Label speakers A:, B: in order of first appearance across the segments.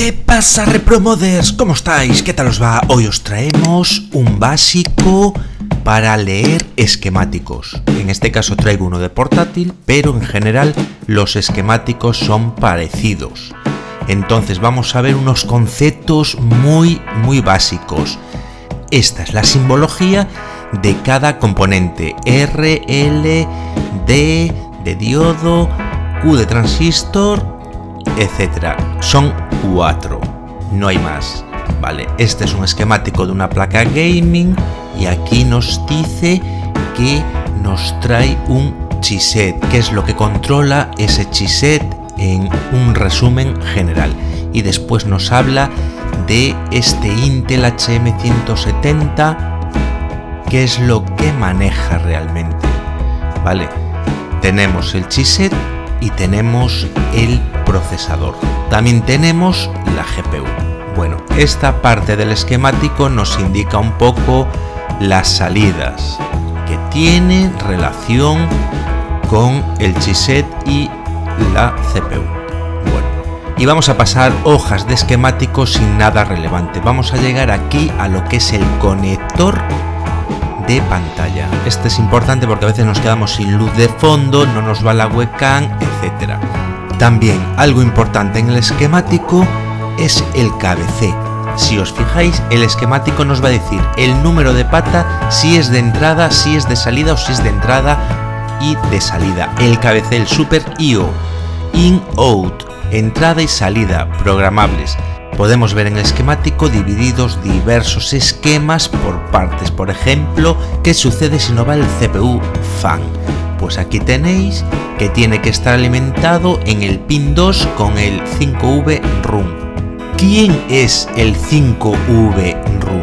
A: ¿Qué pasa, repromoders? ¿Cómo estáis? ¿Qué tal os va? Hoy os traemos un básico para leer esquemáticos. En este caso traigo uno de portátil, pero en general los esquemáticos son parecidos. Entonces vamos a ver unos conceptos muy básicos. Esta es la simbología de cada componente. R, L, D de diodo, Q de transistor, etcétera. Son 4, no hay más. Vale, este es un esquemático de una placa gaming y aquí nos dice que nos trae un chipset, que es lo que controla ese chipset en un resumen general. Y después nos habla de este Intel HM170, que es lo que maneja realmente. Vale, tenemos el chipset y tenemos el procesador. También tenemos la GPU. Bueno, esta parte del esquemático nos indica un poco las salidas que tienen relación con el chipset y la CPU. Bueno, y vamos a pasar hojas de esquemáticos sin nada relevante. Vamos a llegar aquí a lo que es el conector de pantalla. Este es importante porque a veces nos quedamos sin luz de fondo, no nos va la webcam, etcétera. También algo importante en el esquemático es el KBC. Si os fijáis, el esquemático nos va a decir el número de pata, si es de entrada, si es de salida o si es de entrada y de salida. El KBC, el Super I/O, in, out, entrada y salida, programables. Podemos ver en el esquemático divididos diversos esquemas por partes. Por ejemplo, ¿qué sucede si no va el CPU fan? Pues aquí tenéis que tiene que estar alimentado en el pin 2 con el 5V RUM. ¿Quién es el 5V RUM?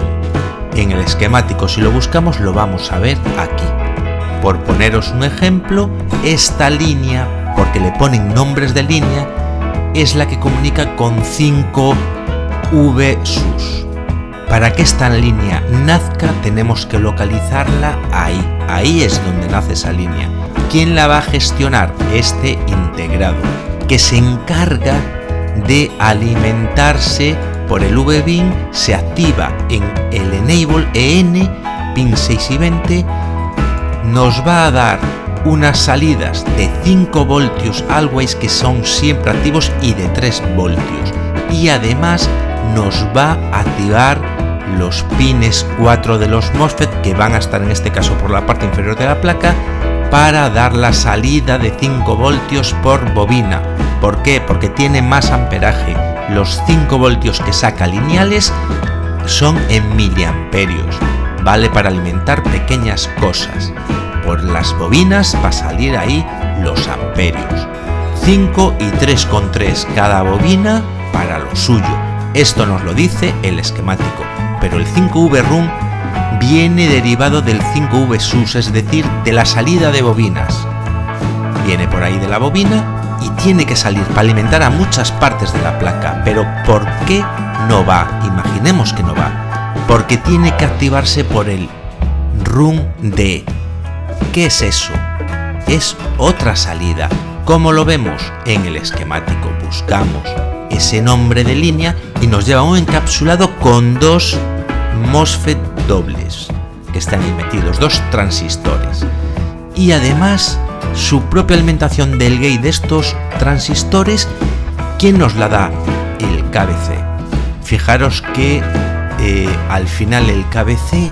A: En el esquemático, si lo buscamos, lo vamos a ver aquí. Por poneros un ejemplo, esta línea, porque le ponen nombres de línea, es la que comunica con 5V SUS. Para que esta línea nazca, tenemos que localizarla ahí. Ahí es donde nace esa línea. ¿Quién la va a gestionar? Este integrado, que se encarga de alimentarse por el VBIN, se activa en el Enable EN, pin 6 y 20, nos va a dar unas salidas de 5 voltios always, que son siempre activos, y de 3 voltios. Y además nos va a activar los pines 4 de los MOSFET, que van a estar en este caso por la parte inferior de la placa, para dar la salida de 5 voltios por bobina. ¿Por qué? Porque tiene más amperaje. Los 5 voltios que saca lineales son en miliamperios. Vale para alimentar pequeñas cosas. Por las bobinas va a salir ahí los amperios. 5 y 3,3 cada bobina para lo suyo. Esto nos lo dice el esquemático. Pero el 5V RUM viene derivado del 5V SUS, es decir, de la salida de bobinas. Viene por ahí de la bobina y tiene que salir para alimentar a muchas partes de la placa. Pero ¿por qué no va? Imaginemos que no va. Porque tiene que activarse por el RUM D. ¿Qué es eso? Es otra salida. ¿Cómo lo vemos? En el esquemático buscamos ese nombre de línea y nos lleva a un encapsulado con 2 MOSFET dobles que están ahí metidos, 2 transistores, y además su propia alimentación del gate de estos transistores. ¿Quién nos la da? El KBC. Fijaros que al final el KBC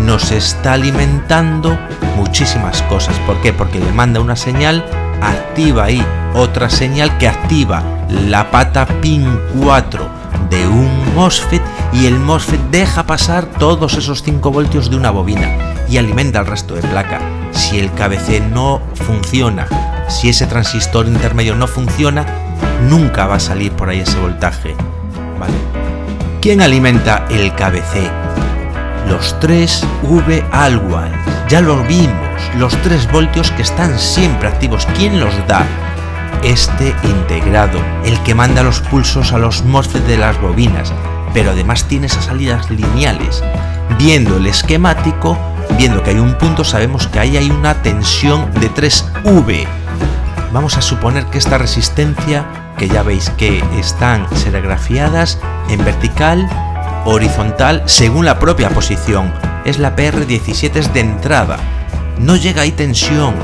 A: nos está alimentando muchísimas cosas. ¿Por qué? Porque le manda una señal, activa ahí otra señal que activa la pata pin 4 de un MOSFET, y el MOSFET deja pasar todos esos 5 voltios de una bobina y alimenta al resto de placa. Si el KBC no funciona, si ese transistor intermedio no funciona, nunca va a salir por ahí ese voltaje. ¿Vale? ¿Quién alimenta el KBC? Los 3V always. Ya lo vimos, los 3 voltios que están siempre activos. ¿Quién los da? Este integrado, el que manda los pulsos a los MOSFET de las bobinas, pero además tiene esas salidas lineales. Viendo el esquemático, viendo que hay un punto, sabemos que ahí hay una tensión de 3V. Vamos a suponer que esta resistencia que ya veis que están serigrafiadas en vertical, horizontal, según la propia posición. Es la PR17, es de entrada. No llega ahí tensión.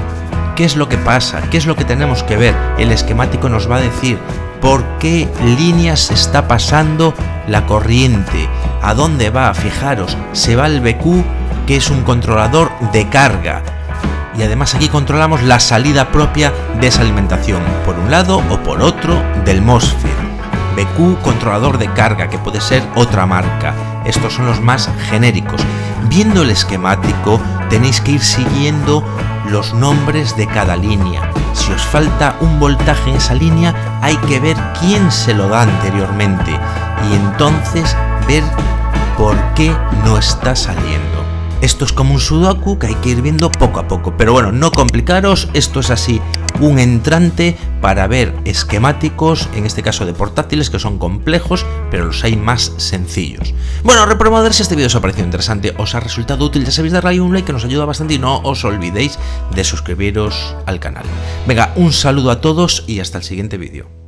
A: ¿Qué es lo que pasa? ¿Qué es lo que tenemos que ver? El esquemático nos va a decir por qué líneas se está pasando la corriente, a dónde va. Fijaros, se va al BQ, que es un controlador de carga. Y además aquí controlamos la salida propia de esa alimentación, por un lado o por otro del MOSFET. BQ, controlador de carga, que puede ser otra marca. Estos son los más genéricos. Viendo el esquemático tenéis que ir siguiendo los nombres de cada línea. Si os falta un voltaje en esa línea, hay que ver quién se lo da anteriormente y entonces ver por qué no está saliendo. Esto es como un sudoku que hay que ir viendo poco a poco, pero bueno, no complicaros, esto es así, un entrante para ver esquemáticos, en este caso de portátiles, que son complejos, pero los hay más sencillos. Bueno, repromover si este vídeo os ha parecido interesante, os ha resultado útil, ya sabéis darle un like que nos ayuda bastante y no os olvidéis de suscribiros al canal. Venga, un saludo a todos y hasta el siguiente vídeo.